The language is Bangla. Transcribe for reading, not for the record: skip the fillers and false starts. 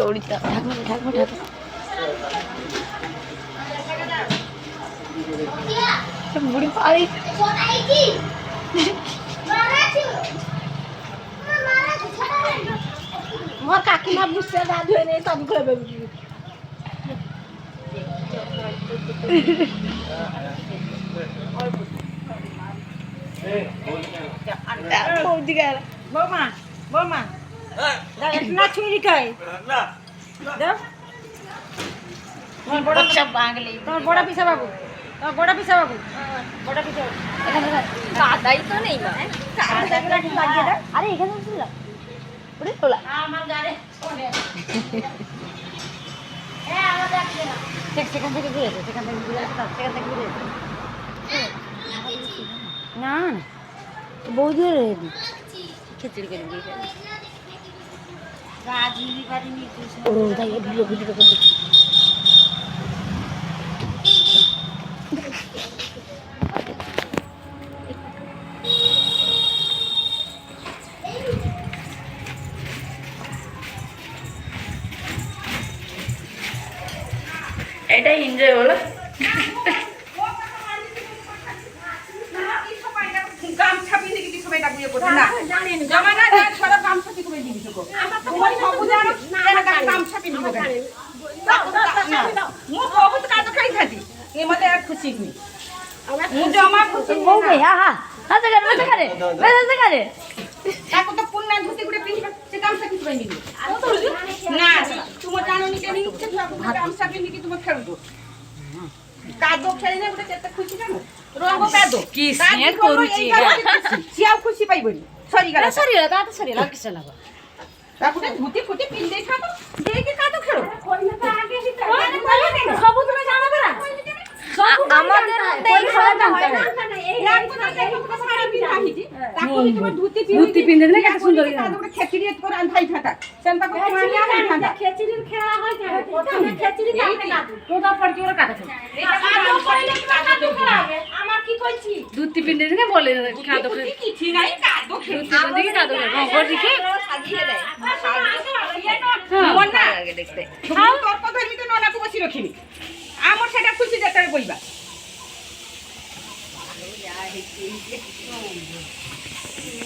দৌড়িতে ঠাকুর ঠাকুর ঠাকুর বুড়ি পাড়ি আমার কাকিমা বুঝতে না ধুয়ে নেই সব করে বেবি বৌমা বৌমা না ছুরি খাই তোমার বড় পিসা বাবু তোমার বড় পিসা বাবু বড় পিসা কাদাই তো নেই আরে এখানে ছিল ওরে তোলা আমার গাড়ি সেখান থেকে ঘুরে সেখান থেকে ঘুরে সেখান থেকে ঘুরে না না বৌদি খিচুড়ি করে দিয়ে ওর তাই ভিডিও ভিডিও করে এটাই এনজয় বলো গামছা পিঁধে কি সবাই ডাকুয়ে করতে না জামা না যা সারা গামছা কি করে দিবি তো তোমার সবু জানো না গামছা পিঁধে কেন মু বহুত কাজ খাই থাকি এ মতে আর খুশি নি মু জমা খুশি বউ গে হ্যাঁ হ্যাঁ হাতে করে তাকো তো পুন্না ধুতি গুড়ে পিঁধে সে গামছা কি করে নিবি না তুমি জানো নি কেন ইচ্ছে গামছা পিঁধে কি তুমি খেলবো কাদো খেলে না ওটা কেতে খুশি জানো রঙ্গ কাদো কি স্নেহ করুচি সিয়াও খুশি পাইবনি সরি গলা সরি গলা তা সরি গলা কিছ লাগো তারপরে ধুতি ফুটি পিন্দে খাবো দেখে কাদো খেলো কইলে তো আগে দিতে সব তুমি জানাবে না আমাদের মধ্যেই খাওয়া জানতে না এই একটা সারা পিন্ধাইছি তাকো তোমার ধুতি পিন্দে না কত সুন্দর কাদো খেচড়ি করে আনথাই ফাটা সেনটা কো মানি আনি ফাটা খেচড়ির খেলা হয় না প্রথমে খেচড়ি কাটে না তোদা পড়কি ওরা কাটে কাদো কইলে কাদো খাবে আমার কি কইছি ধুতি পিন্দে না বলে কাদো কিছু নাই কাদো ধুতি পিন্দে কাদো ঘর দিকে সাজিয়ে দেয় মন না আগে দেখতে তোর কথা নিতে ননাকে বসি রাখিবি আমার সেটা খুশি যেতে কইবা